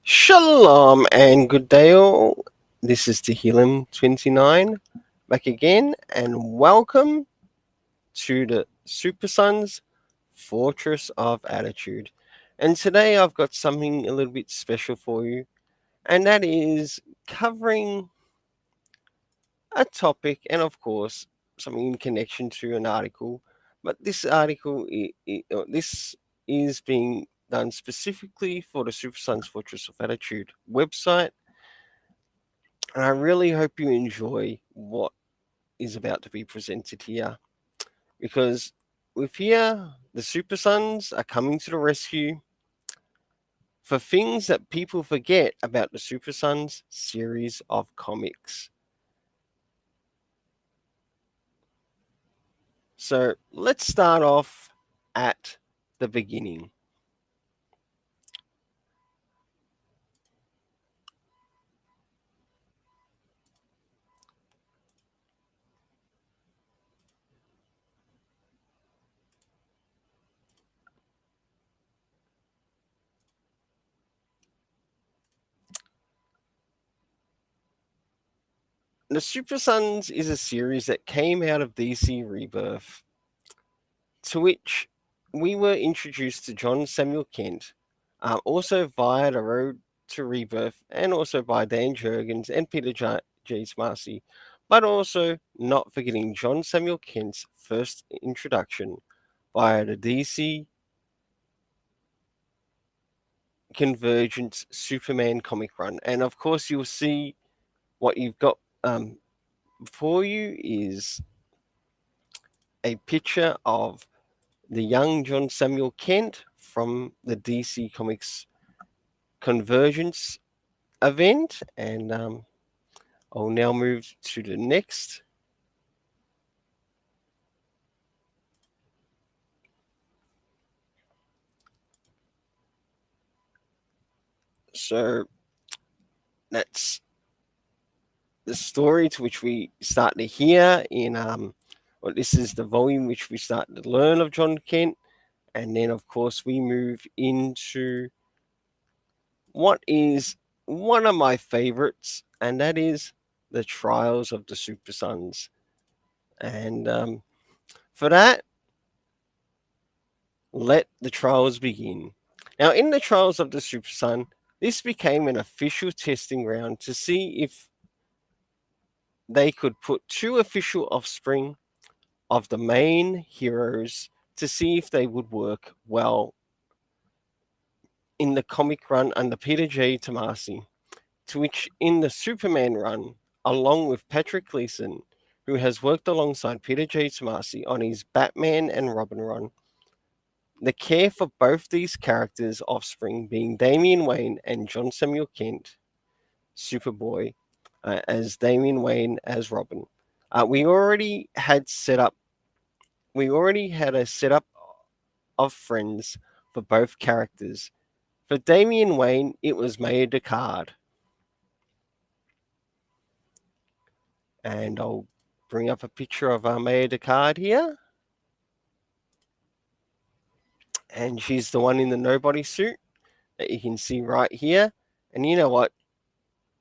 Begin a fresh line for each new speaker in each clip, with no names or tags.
Shalom and good day all. This is Tehillim29 back again, and welcome to the Super Sons Fortress of Attitude. And today I've got something a little bit special for you, and that is covering a topic and, of course, something in connection to an article. But this article, this is being done specifically for the Super Sons Fortress of Attitude website. And I really hope you enjoy what is about to be presented here, because with here, the Super Sons are coming to the rescue for things that people forget about the Super Sons series of comics. So let's start off at the beginning. The Super Sons is a series that came out of DC Rebirth, to which we were introduced to John Samuel Kent, also via the Road to Rebirth, and also by Dan Jurgens and Peter J. Marcy, but also not forgetting John Samuel Kent's first introduction via the DC Convergence Superman comic run. And of course, you'll see what you've got before you is a picture of the young John Samuel Kent from the DC Comics Convergence event. And I'll now move to the next. So that's the story to which we start to hear in well, this is the volume which we start to learn of John Kent, and then of course we move into what is one of my favorites, and that is the Trials of the Super Sons. And for that, let the trials begin. Now, in the Trials of the Super Son, this became an official testing ground to see if they could put two official offspring of the main heroes to see if they would work well in the comic run under Peter J. Tomasi, to which in the Superman run, along with Patrick Gleason, who has worked alongside Peter J. Tomasi on his Batman and Robin run, the care for both these characters' offspring being Damian Wayne and John Samuel Kent, Superboy, as Damian Wayne as Robin. We already had a setup of friends for both characters. For Damian Wayne, it was Maya Descartes. And I'll bring up a picture of Maya Descartes here. And she's the one in the nobody suit that you can see right here. And you know what?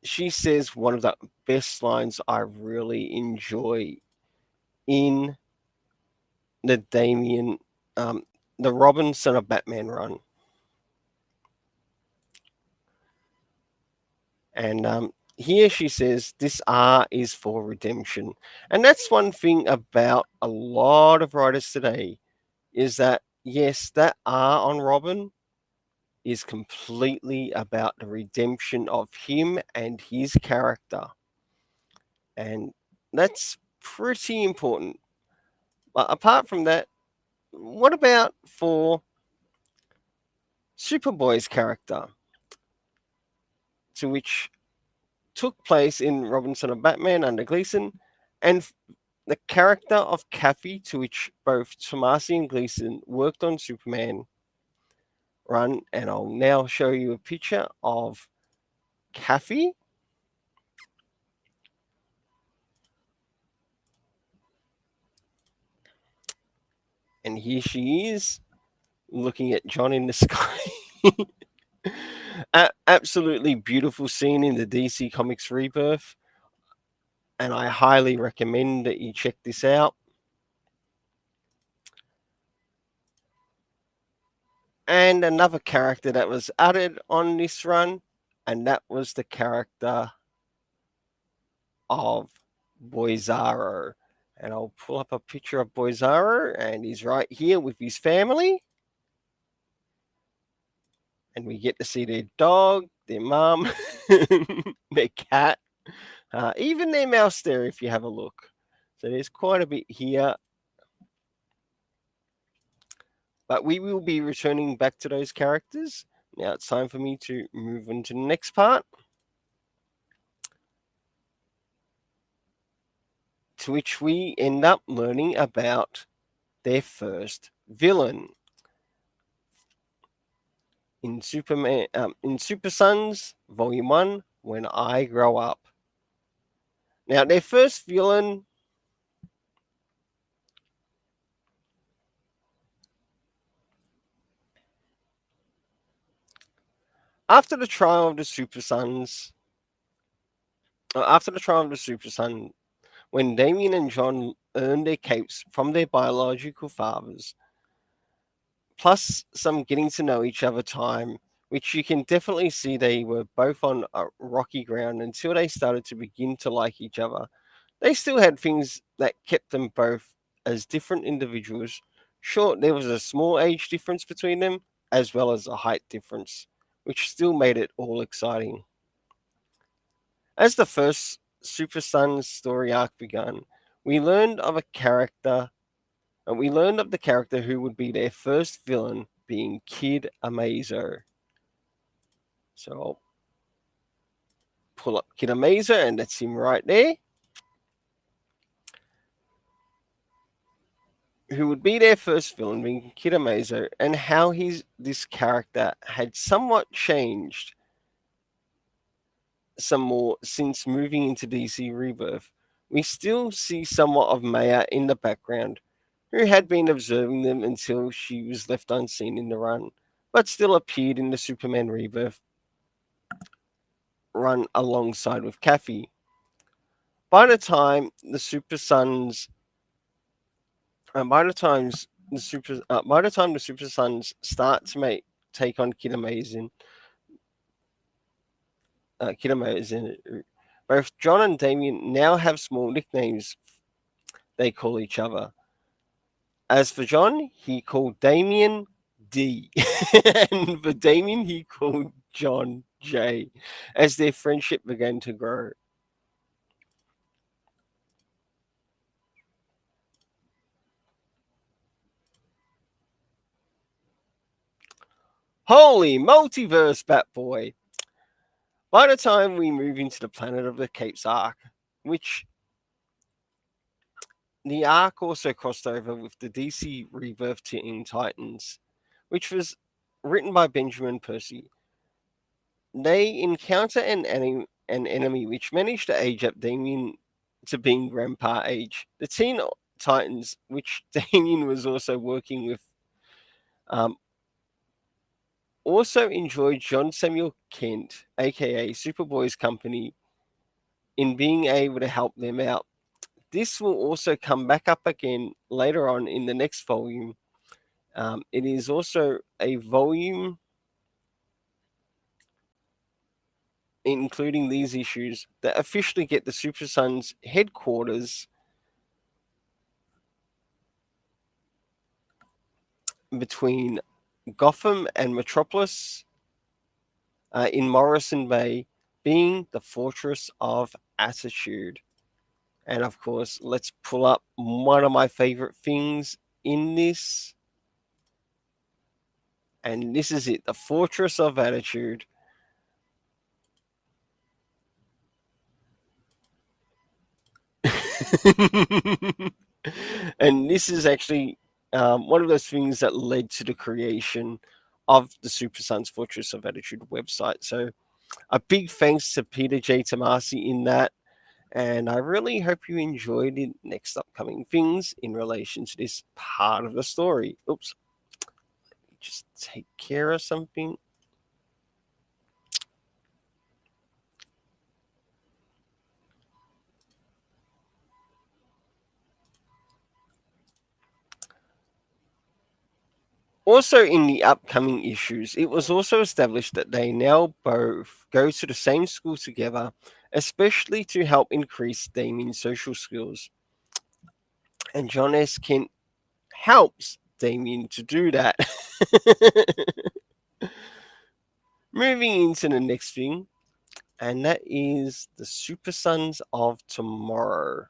She says one of the best lines I really enjoy in the the Robinson of Batman run. And here she says, this R is for redemption. And that's one thing about a lot of writers today, is that, yes, that R on Robin is completely about the redemption of him and his character. And that's pretty important. But apart from that, what about for Superboy's character, to which took place in Robinson and Batman under Gleason, and the character of Kathy, to which both Tomasi and Gleason worked on Superman run, and I'll now show you a picture of Kathy. And here she is, looking at John in the sky. Absolutely beautiful scene in the DC Comics Rebirth, and I highly recommend that you check this out. And another character that was added on this run, and that was the character of Boizarro. And I'll pull up a picture of Boizarro, and he's right here with his family. And we get to see their dog, their mum, their cat, even their mouse there if you have a look. So there's quite a bit here. But we will be returning back to those characters. Now it's time for me to move on to the next part, to which we end up learning about their first villain. In Super Sons Volume 1, When I Grow Up. Now, their first villain after the trial of the Super Sons, when Damien and John earned their capes from their biological fathers, plus some getting to know each other time, which you can definitely see they were both on a rocky ground until they started to begin to like each other. They still had things that kept them both as different individuals. Sure, there was a small age difference between them, as well as a height difference, which still made it all exciting. As the first Super Sons story arc began, we learned of a character, and we learned of the character who would be their first villain, being Kid Amazo. So I'll pull up Kid Amazo, and that's him right there. Who would be their first villain, being Kid Amazo, and how this character had somewhat changed some more since moving into DC Rebirth. We still see somewhat of Maya in the background, who had been observing them until she was left unseen in the run, but still appeared in the Superman Rebirth run alongside with Kathy. By the time the Super Sons, by the time the Super Sons start to take on Kid Amazing, both John and Damien now have small nicknames they call each other. As for John, he called Damien D. And for Damien, he called John J. As their friendship began to grow. Holy multiverse, Batboy! By the time we move into the Planet of the Capes arc, which the arc also crossed over with the DC Rebirth Teen Titans, which was written by Benjamin Percy. They encounter an enemy which managed to age up Damien to being grandpa age. The Teen Titans, which Damien was also working with, also enjoyed John Samuel Kent, aka Superboy's company, in being able to help them out. This will also come back up again later on in the next volume. It is also a volume including these issues that officially get the Super Sons headquarters between Gotham and Metropolis in Morrison Bay, being the Fortress of Attitude. And of course, let's pull up one of my favorite things in this. And this is it, the Fortress of Attitude. And this is actually one of those things that led to the creation of the Super Sons Fortress of Attitude website. So a big thanks to Peter J. Tomasi in that. And I really hope you enjoyed the next upcoming things in relation to this part of the story. Oops, let me just take care of something. Also, in the upcoming issues, it was also established that they now both go to the same school together, especially to help increase Damien's social skills. And John S. Kent helps Damien to do that. Moving into the next thing, and that is the Super Sons of Tomorrow.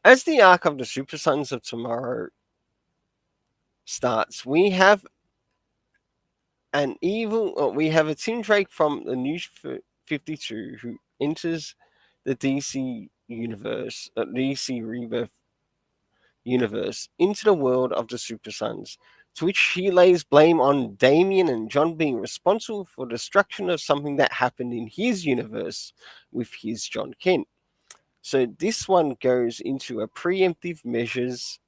As the arc of the Super Sons of Tomorrow starts, we have a Tim Drake from the New 52 who enters the DC Rebirth universe into the world of the Super Sons, to which he lays blame on Damien and John being responsible for the destruction of something that happened in his universe with his John Kent. So this one goes into a preemptive measures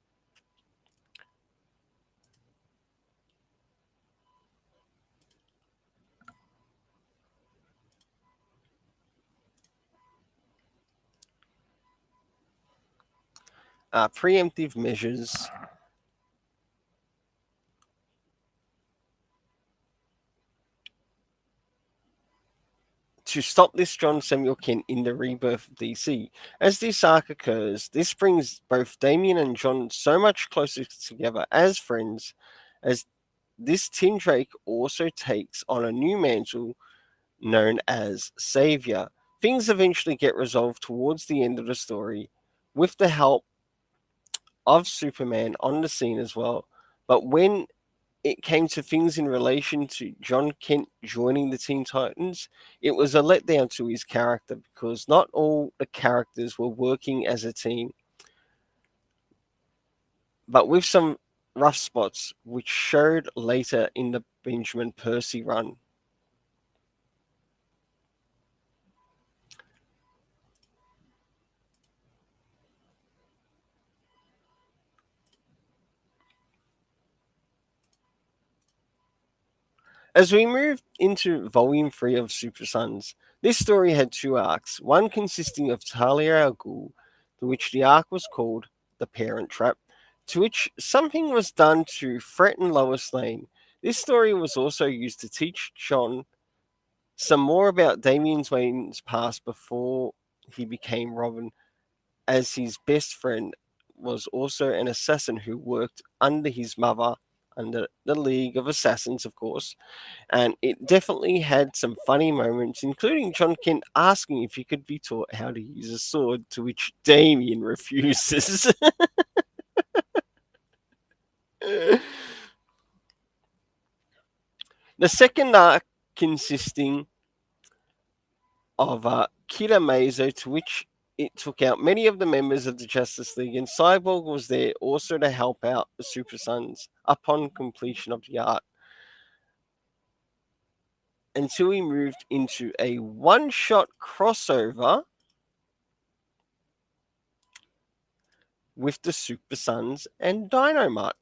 preemptive measures to stop this John Samuel Kent in the rebirth of DC. As this arc occurs, this brings both Damien and John so much closer together as friends, as this Tim Drake also takes on a new mantle known as Savior. Things eventually get resolved towards the end of the story with the help of Superman on the scene as well. But when it came to things in relation to John Kent joining the Teen Titans, it was a letdown to his character because not all the characters were working as a team, but with some rough spots, which showed later in the Benjamin Percy run. As we moved into Volume 3 of Super Sons, this story had two arcs, one consisting of Talia al Ghul, to which the arc was called The Parent Trap, to which something was done to threaten Lois Lane. This story was also used to teach John some more about Damian Wayne's past before he became Robin, as his best friend was also an assassin who worked under his mother, under the League of Assassins, of course. And it definitely had some funny moments, including John Kent asking if he could be taught how to use a sword, to which Damien refuses. The second arc consisting of Killer Mazo, to which it took out many of the members of the Justice League, and Cyborg was there also to help out the Super Sons upon completion of the arc, until we moved into a one-shot crossover with the Super Sons and Dynamite.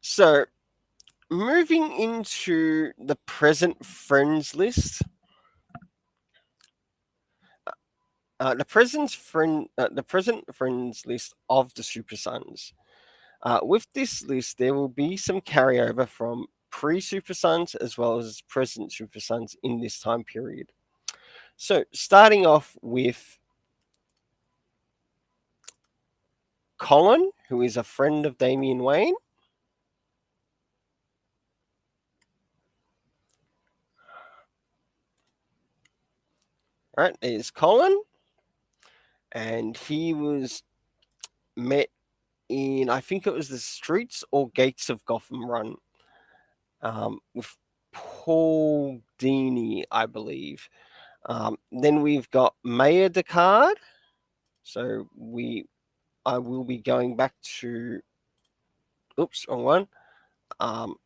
So, moving into the present friends list, the present friends list of the Super Sons. With this list, there will be some carryover from pre-Super Sons as well as present Super Sons in this time period. So, starting off with Colin, who is a friend of Damian Wayne. Right, there's Colin, and he was met in, I think it was the streets or gates of Gotham Run, with Paul Dini, I believe. Then we've got Maya Descartes. So I will be going back to, oops, wrong one.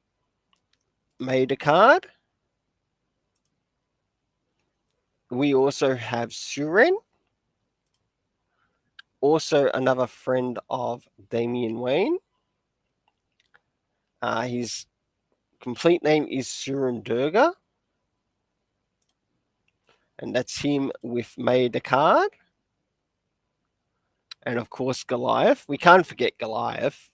Maya Descartes. We also have Suren, also another friend of Damian Wayne. His complete name is Suren Durga, and that's him with Maya Descartes. And of course, Goliath. We can't forget Goliath.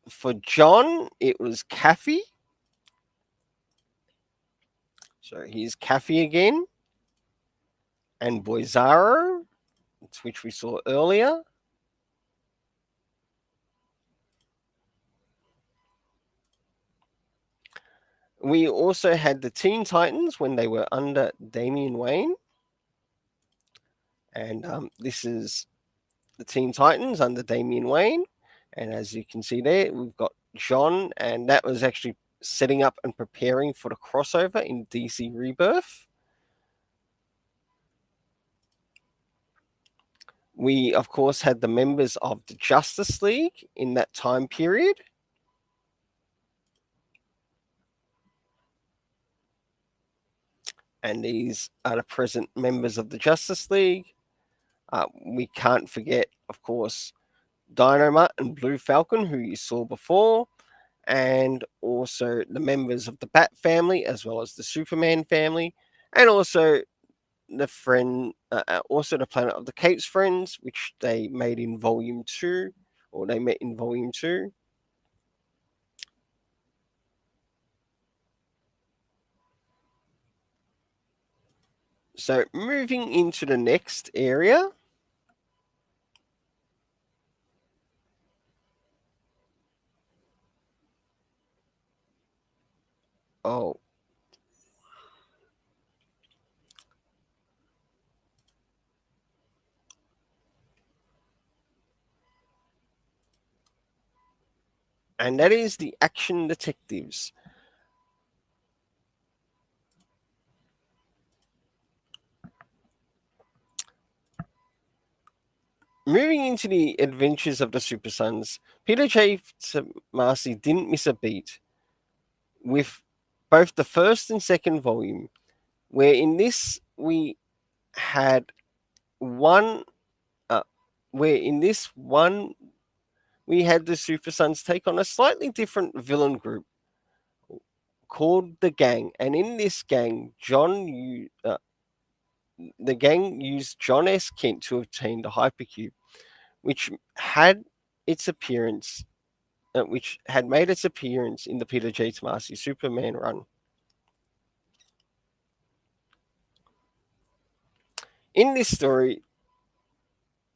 For John, it was Kathy. So here's Kathy again. And Boizaro, which we saw earlier. We also had the Teen Titans when they were under Damian Wayne. And this is the Teen Titans under Damian Wayne. And as you can see there, we've got John, and that was actually setting up and preparing for the crossover in DC Rebirth. We, of course, had the members of the Justice League in that time period. And these are the present members of the Justice League. We can't forget, of course, Dynamite and Blue Falcon, who you saw before, and also the members of the Bat family, as well as the Superman family, and also also the Planet of the Capes friends, which they made in Volume 2, or they met in Volume 2. So moving into the next area. Oh. And that is the Action Detectives. Moving into the adventures of the Super Sons, Peter J. Marcy didn't miss a beat with both the first and second volume, where in this we had one, where in this one we had the Super Sons take on a slightly different villain group called the Gang, and in this gang, the gang used John S. Kent to obtain the Hypercube, which had its appearance which had made its appearance in the Peter J. Tomasi Superman run. In this story,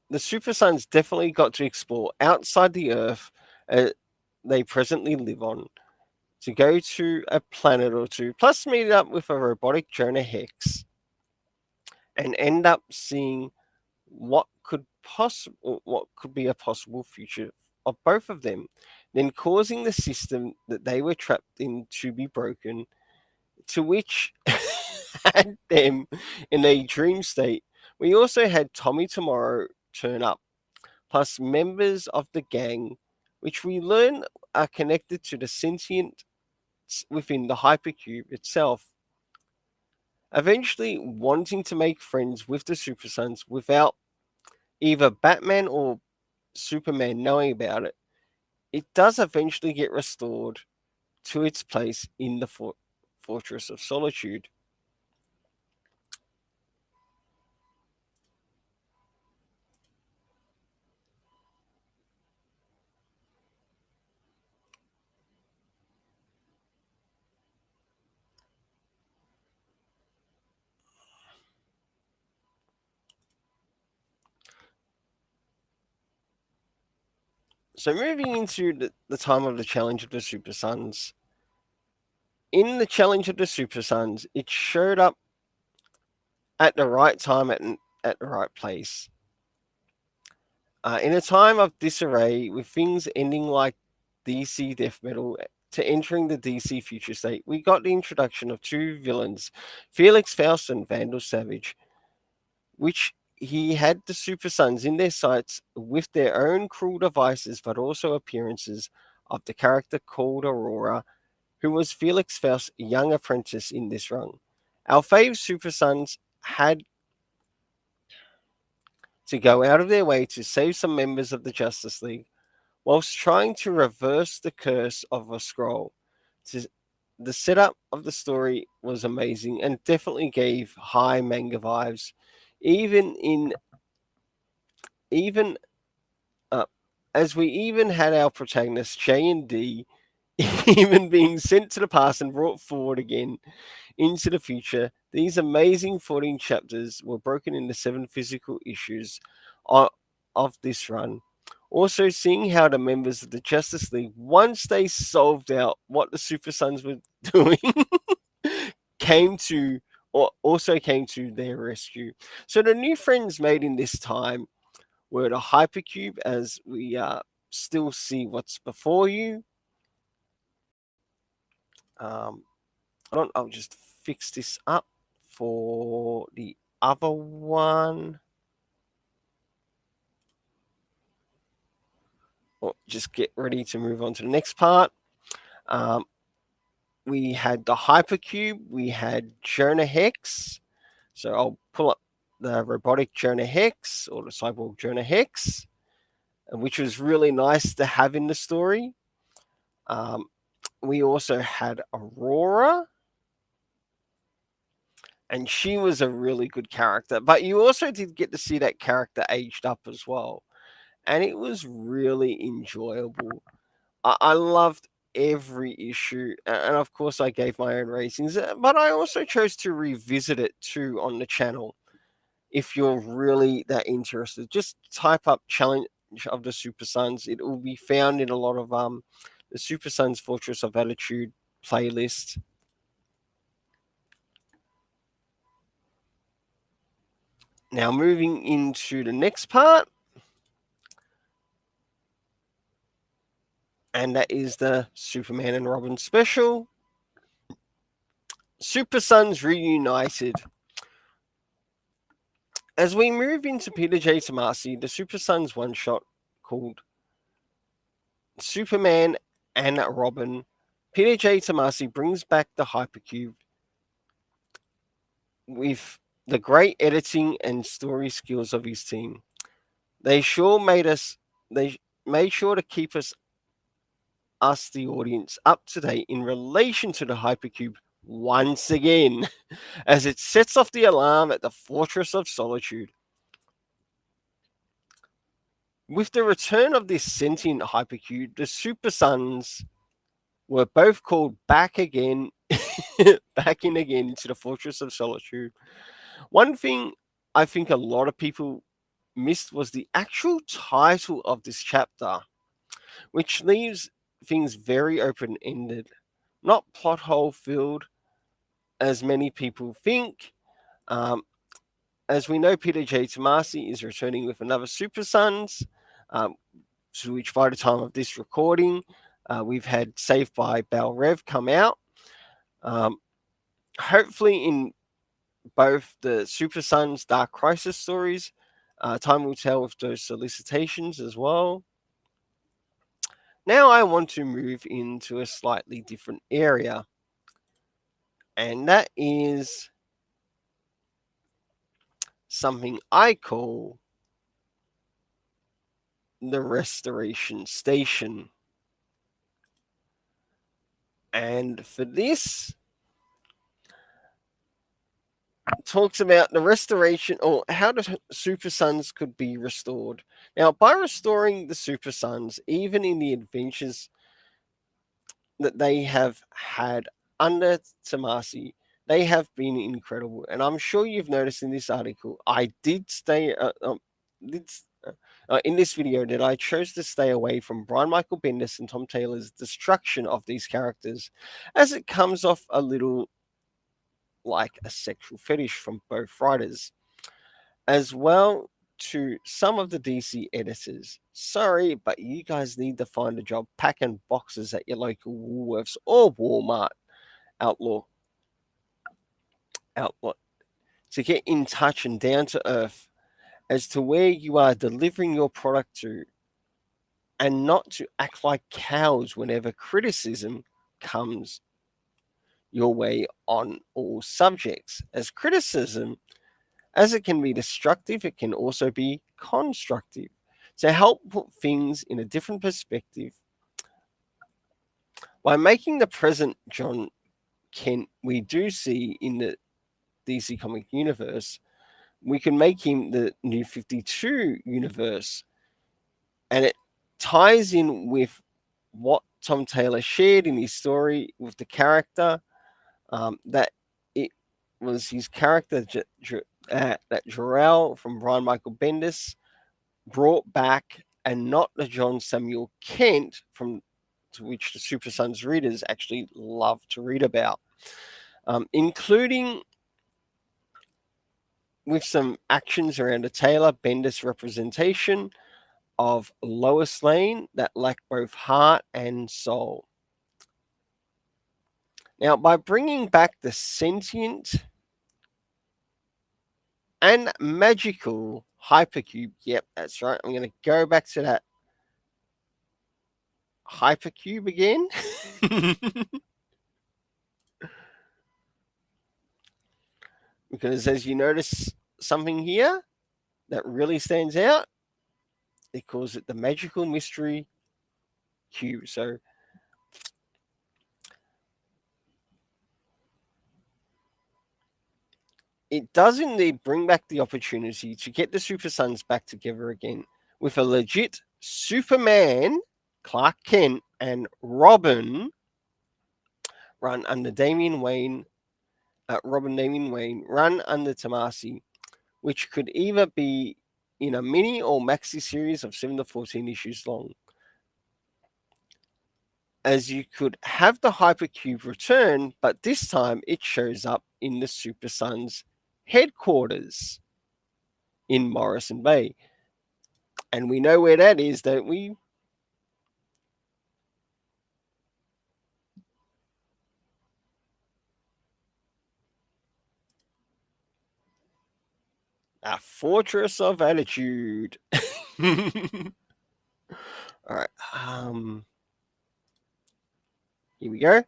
the Super Sons definitely got to explore outside the Earth they presently live on, to go to a planet or two, plus meet up with a robotic Jonah Hex, and end up seeing what could be a possible future of both of them, then causing the system that they were trapped in to be broken, to which had them in a dream state. We also had Tommy Tomorrow turn up, plus members of the gang, which we learn are connected to the sentient within the hypercube itself. Eventually, wanting to make friends with the Super Sons without either Batman or Superman knowing about it, it does eventually get restored to its place in the Fortress of Solitude. So moving into the time of the Challenge of the Super Sons. In the Challenge of the Super Sons, it showed up at the right time at the right place. In a time of disarray, with things ending like DC death metal to entering the DC future state, we got the introduction of two villains, Felix Faust and Vandal Savage, which he had the Super Sons in their sights with their own cruel devices, but also appearances of the character called Aurora, who was Felix Faust's young apprentice in this run. Our fave Super Sons had to go out of their way to save some members of the Justice League, whilst trying to reverse the curse of a scroll. The setup of the story was amazing and definitely gave high manga vibes. Even in even uh, as we even had our protagonists J and D even being sent to the past and brought forward again into the future. These amazing 14 chapters were broken into 7 physical issues of, of this run. Also, seeing how the members of the Justice League, once they solved out what the Super Sons were doing, came to or also came to their rescue. So the new friends made in this time were the Hypercube, as we still see what's before you. Um, I'll just fix this up for the other one. Or just get ready to move on to the next part. Um, we had the Hypercube, we had Jonah Hex. So I'll pull up the robotic Jonah Hex or the cyborg Jonah Hex, which was really nice to have in the story. We also had Aurora, and she was a really good character. But you also did get to see that character aged up as well, and it was really enjoyable. I loved every issue, and of course, I gave my own ratings, but I also chose to revisit it too on the channel. If you're really that interested, just type up Challenge of the Super Sons. It will be found in a lot of the Super Sons Fortress of Attitude playlist. Now, moving into the next part, and that is the Superman and Robin special. Super Sons Reunited. As we move into Peter J. Tomasi, the Super Sons one shot called Superman and Robin, Peter J. Tomasi brings back the Hypercube with the great editing and story skills of his team. They sure made us, they made sure to keep us, the audience, up to date in relation to the Hypercube once again, as it sets off the alarm at the Fortress of Solitude. With the return of this sentient Hypercube, the Super Sons were both called back again, back in again to the Fortress of Solitude. One thing I think a lot of people missed was the actual title of this chapter, which leaves things very open ended, not plot hole filled as many people think. Um, as we know, Peter J. Tomasi is returning with another Super Sons, to which by the time of this recording, we've had Saved by Bell Rev come out. Hopefully, in both the Super Sons Dark Crisis stories, time will tell with those solicitations as well. Now, I want to move into a slightly different area, and that is something I call the Restoration Station. And for this, talks about the restoration or how the Super Sons could be restored. Now, by restoring the Super Sons, even in the adventures that they have had under Tomasi, they have been incredible. And I'm sure you've noticed in this article, I did in this video that I chose to stay away from Brian Michael Bendis and Tom Taylor's destruction of these characters, as it comes off a little like a sexual fetish from both writers, as well to some of the DC editors. Sorry, but you guys need to find a job packing boxes at your local Woolworths or Walmart outlet to get in touch and down to earth as to where you are delivering your product to, and not to act like cows whenever criticism comes your way on all subjects. As criticism, as it can be destructive, it can also be constructive. To help put things in a different perspective, by making the present John Kent we do see in the DC comic universe, we can make him the New 52 universe. And it ties in with what Tom Taylor shared in his story with the character, that it was his character that Jor-El from Brian Michael Bendis brought back, and not the John Samuel Kent from to which the Super Sons readers actually love to read about, including with some actions around the Taylor Bendis representation of Lois Lane that lack both heart and soul. Now, by bringing back the sentient and magical hypercube, yep, that's right. I'm going to go back to that hypercube again. Because as you notice something here that really stands out, they calls it the magical mystery cube. So it does indeed bring back the opportunity to get the Super Sons back together again with a legit Superman, Clark Kent, and Robin run under Damian Wayne, run under Tomasi, which could either be in a mini or maxi series of 7 to 14 issues long. As you could have the Hypercube return, but this time it shows up in the Super Sons headquarters in Morrison Bay. And we know where that is, don't we? A fortress of attitude. All right. Here we go.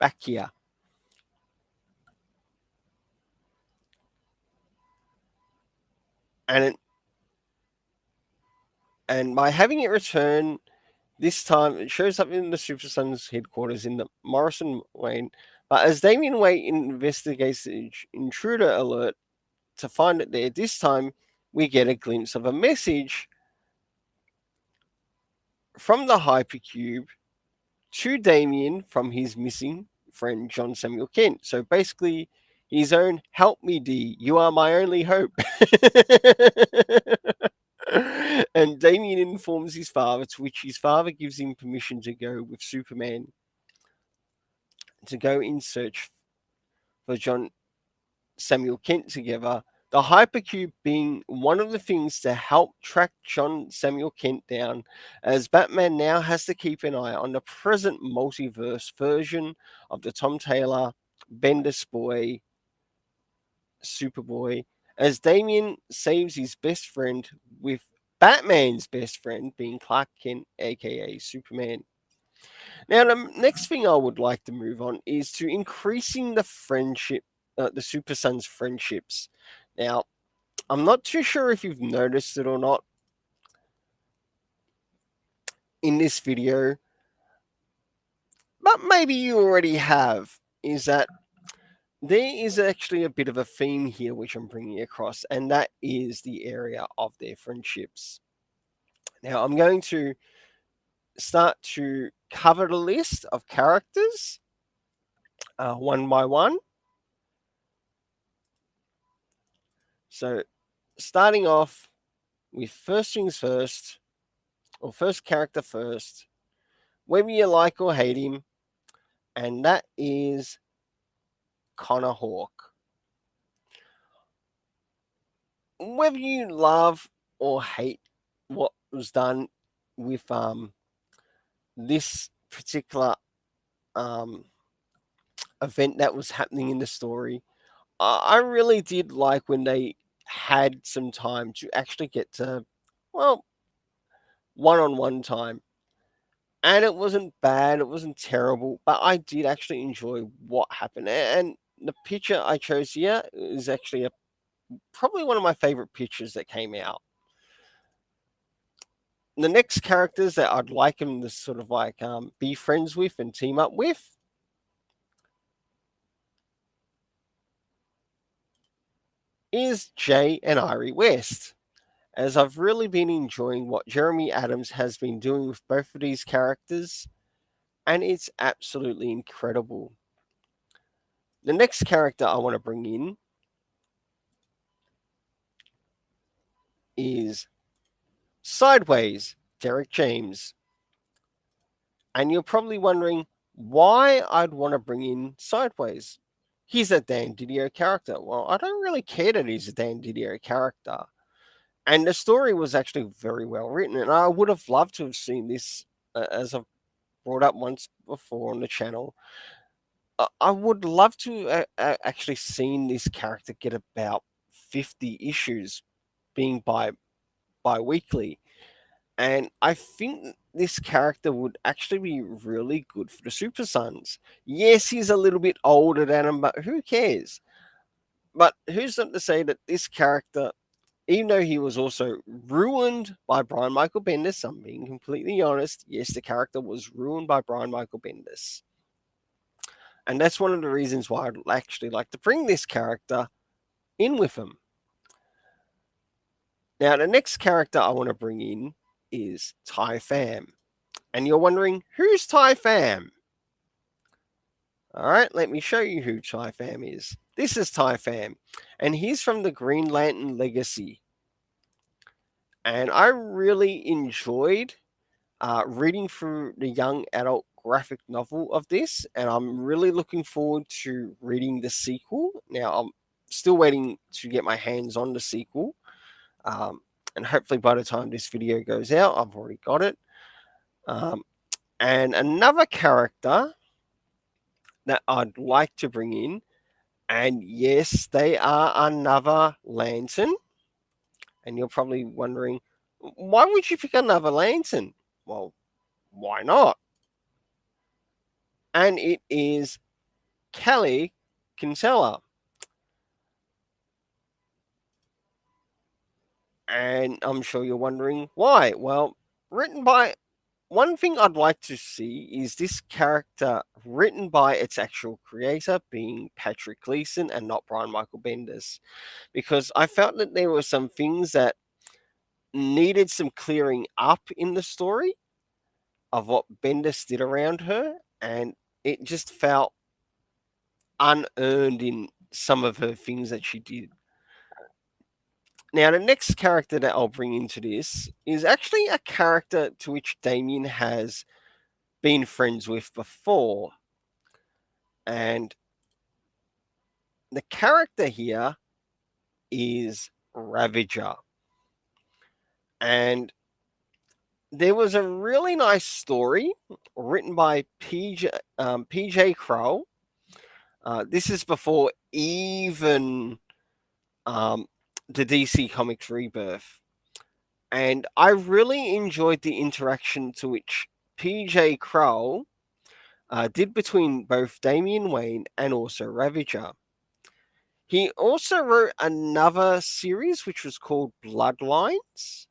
Back here. And by having it return this time, it shows up in the Super Sons headquarters in the Morrison Wayne. But as Damian Wayne investigates the intruder alert to find it there, this time we get a glimpse of a message from the Hypercube to Damien from his missing friend John Samuel Kent. So basically, his own "Help me, D, you are my only hope." And Damien informs his father, to which his father gives him permission to go with Superman to go in search for John Samuel Kent together. The Hypercube being one of the things to help track John Samuel Kent down, as Batman now has to keep an eye on the present multiverse version of the Tom Taylor Bendis boy, Superboy, as Damien saves his best friend, with Batman's best friend being Clark Kent, aka Superman. Now, the next thing I would like to move on is to increasing the friendship, the Super Sons friendships. Now, I'm not too sure if you've noticed it or not in this video, but maybe you already have, is that there is actually a bit of a theme here which I'm bringing across, and that is the area of their friendships. Now, I'm going to start to cover the list of characters one by one. So, starting off with first things first, or first character first, whether you like or hate him, and that is Connor Hawke. Whether you love or hate what was done with this particular um, event that was happening in the story, I really did like when they had some time to actually get to, well, one-on-one time. And it wasn't bad, it wasn't terrible, but I did actually enjoy what happened. And the picture I chose here is actually probably one of my favorite pictures that came out. The next characters that I'd like him to sort of like be friends with and team up with is Jay and Irie West, as I've really been enjoying what Jeremy Adams has been doing with both of these characters, and it's absolutely incredible. The next character I want to bring in is Sideways, Derek James. And you're probably wondering why I'd want to bring in Sideways. He's a Dan Didio character. Well, I don't really care that he's a Dan Didio character. And the story was actually very well written. And I would have loved to have seen this, as I've brought up once before on the channel. I would love to actually seen this character get about 50 issues being bi-weekly. And I think this character would actually be really good for the Super Sons. Yes, he's a little bit older than him, but who cares? But who's not to say that this character, even though he was also ruined by Brian Michael Bendis, I'm being completely honest, yes, the character was ruined by Brian Michael Bendis. And that's one of the reasons why I'd actually like to bring this character in with him. Now, the next character I want to bring in is Tai Pham. And you're wondering, who's Tai Pham? All right, let me show you who Tai Pham is. This is Tai Pham, and he's from the Green Lantern Legacy. And I really enjoyed reading through the young adult graphic novel of this, and I'm really looking forward to reading the sequel. Now, I'm still waiting to get my hands on the sequel, and hopefully by the time this video goes out, I've already got it. And another character that I'd like to bring in, and yes, they are another Lantern. And you're probably wondering, why would you pick another Lantern? Well, why not? And it is Kelly Kinsella. And I'm sure you're wondering why. Well, written by one thing I'd like to see is this character written by its actual creator, being Patrick Gleason and not Brian Michael Bendis, because I felt that there were some things that needed some clearing up in the story of what Bendis did around her, and it just felt unearned in some of her things that she did. Now, the next character that I'll bring into this is actually a character to which Damien has been friends with before. And the character here is Ravager. And there was a really nice story written by PJ Crowell. This is before even the DC Comics Rebirth. And I really enjoyed the interaction to which PJ Crowell did between both Damian Wayne and also Ravager. He also wrote another series which was called Bloodlines.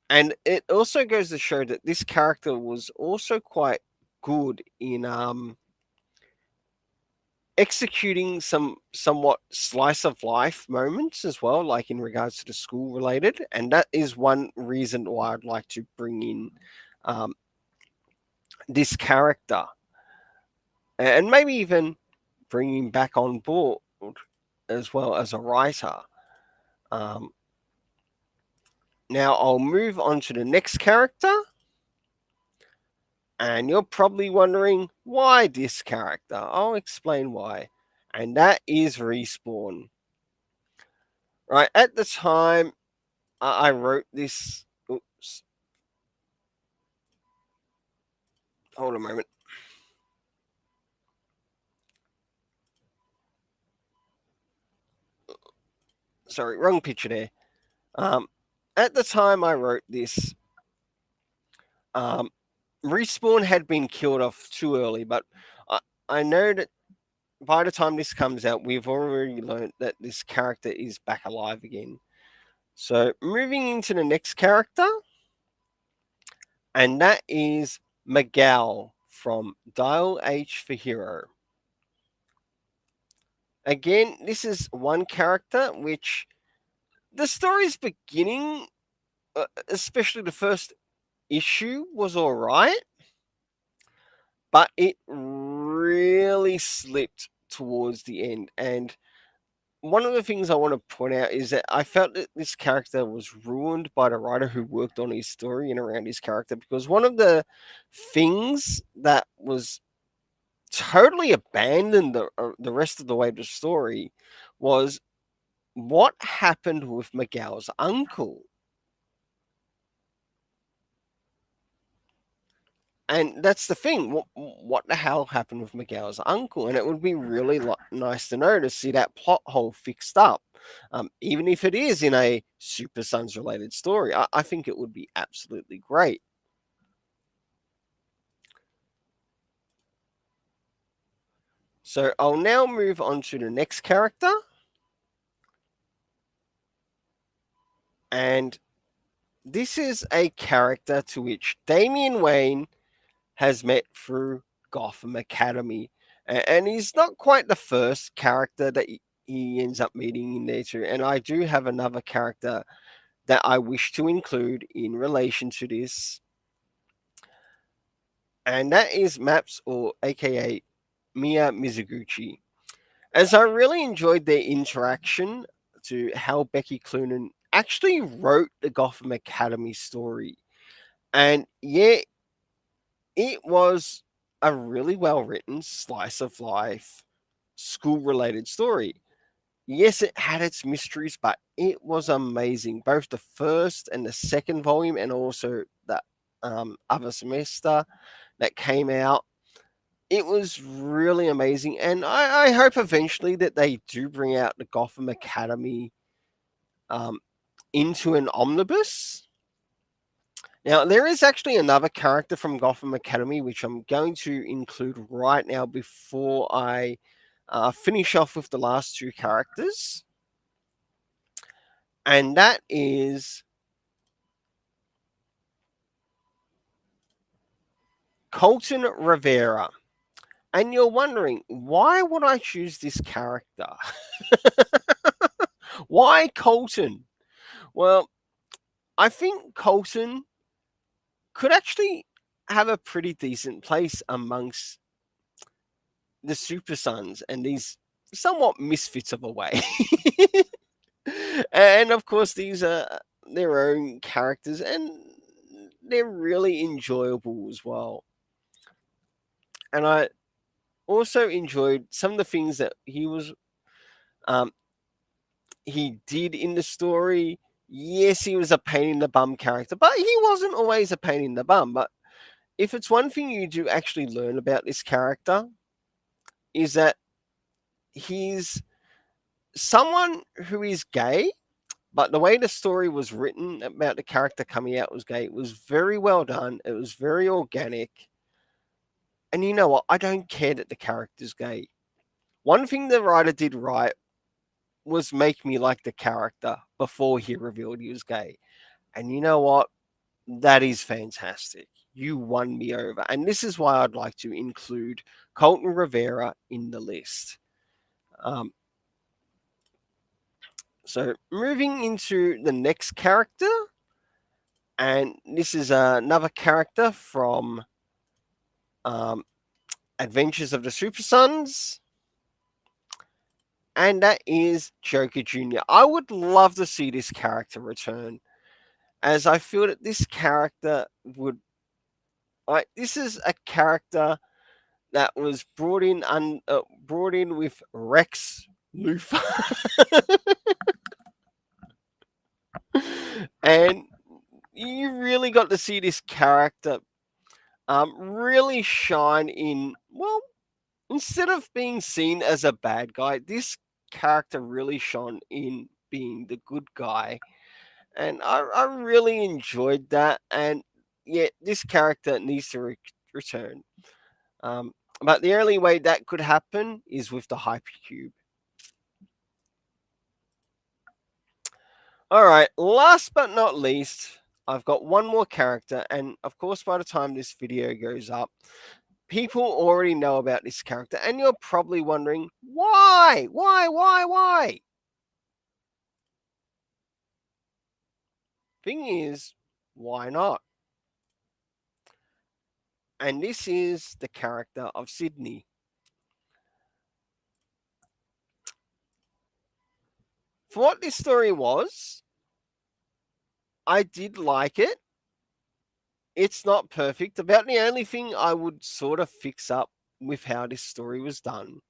And it also goes to show that this character was also quite good in executing some somewhat slice of life moments as well, like in regards to the school related. And that is one reason why I'd like to bring in this character, and maybe even bring him back on board as well as a writer. Um, Now I'll move on to the next character, and you're probably wondering why this character. I'll explain why. And that is Respawn. Right, at the time I wrote this. Oops. Hold a moment. Sorry, wrong picture there. Um, at the time I wrote this, um, Respawn had been killed off too early, but I know that by the time this comes out, we've already learned that this character is back alive again. So moving into the next character, and that is Miguel from Dial H for Hero. Again, this is one character which the story's beginning, especially the first issue, was all right, but it really slipped towards the end. And one of the things I want to point out is that I felt that this character was ruined by the writer who worked on his story and around his character, because one of the things that was totally abandoned the rest of the way to the story was what happened with Miguel's uncle. And that's the thing. What the hell happened with Miguel's uncle? And it would be really nice to know, to see that plot hole fixed up. Even if it is in a Super Sons related story, I think it would be absolutely great. So I'll now move on to the next character. And this is a character to which Damian Wayne has met through Gotham Academy. And he's not quite the first character that he ends up meeting in there too. And I do have another character that I wish to include in relation to this. And that is Maps, or aka Mia Mizuguchi. As I really enjoyed their interaction to how Becky Cloonan actually wrote the Gotham Academy story. And yeah, it was a really well written slice of life school related story. Yes, it had its mysteries, but it was amazing. Both the first and the second volume, and also the other semester that came out. It was really amazing. And I hope eventually that they do bring out the Gotham Academy um, into an omnibus. Now, there is actually another character from Gotham Academy, which I'm going to include right now before I finish off with the last two characters. And that is Colton Rivera. And you're wondering, why would I choose this character? Why Colton? Well, I think Colton could actually have a pretty decent place amongst the Super Sons and these somewhat misfits of a way. And of course, these are their own characters, and they're really enjoyable as well. And I also enjoyed some of the things that um, he did in the story. Yes, he was a pain in the bum character, but he wasn't always a pain in the bum. But if it's one thing you do actually learn about this character, is that he's someone who is gay, but the way the story was written about the character coming out was gay, it was very well done. It was very organic. And you know what? I don't care that the character's gay. One thing the writer did right was make me like the character before he revealed he was gay. And you know what? That is fantastic. You won me over. And this is why I'd like to include Colton Rivera in the list. Um, so moving into the next character, and this is another character from um, Adventures of the Super Sons, and that is Joker Jr. I would love to see this character return. as I feel that this character would like this is a character that was brought in with Rex Luthor, and you really got to see this character really shine in. Well, instead of being seen as a bad guy, this character really shone in being the good guy, and I really enjoyed that. And yeah, this character needs to return. Um, but the only way that could happen is with the hypercube. All right, last but not least, I've got one more character, and of course, by the time this video goes up, people already know about this character, and you're probably wondering why, why? Thing is, why not? And this is the character of Sydney. For what this story was, I did like it. It's not perfect. About the only thing I would sort of fix up with how this story was done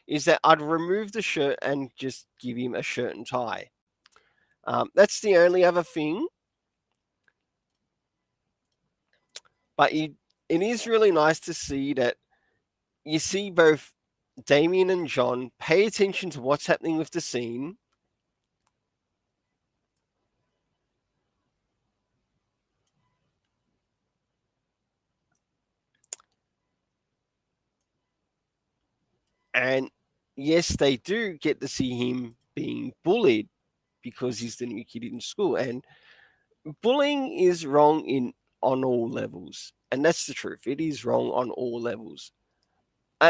is that I'd remove the shirt and just give him a shirt and tie. That's the only other thing. But it is really nice to see that you see both Damien and John pay attention to what's happening with the scene. And yes, they do get to see him being bullied because he's the new kid in school. And bullying is wrong in on all levels. And that's the truth. It is wrong on all levels.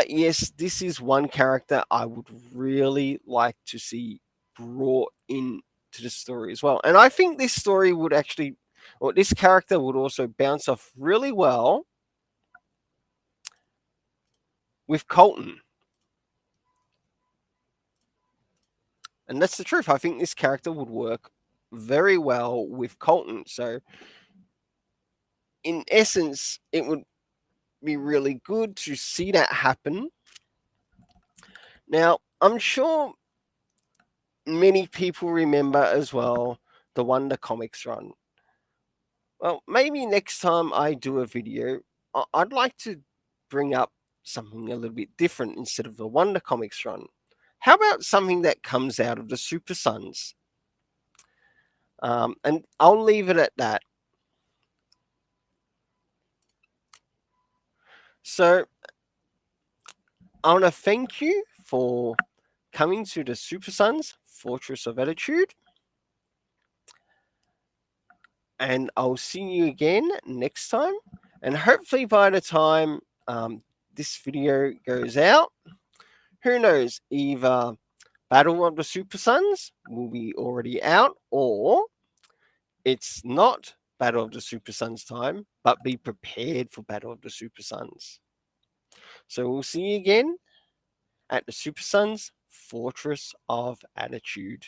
Yes, this is one character I would really like to see brought in to the story as well. And I think this story would actually, or this character would also bounce off really well with Colton. And that's the truth. I think this character would work very well with Colton. So, in essence, it would be really good to see that happen. Now, I'm sure many people remember as well the Wonder Comics run. Well, maybe next time I do a video, I'd like to bring up something a little bit different instead of the Wonder Comics run. How about something that comes out of the Super Sons? And I'll leave it at that. So I want to thank you for coming to the Super Sons Fortress of Attitude. And I'll see you again next time. And hopefully, by the time this video goes out, who knows, either Battle of the Super Sons will be already out, or it's not Battle of the Super Sons time, but be prepared for Battle of the Super Sons. So we'll see you again at the Super Sons Fortress of Attitude.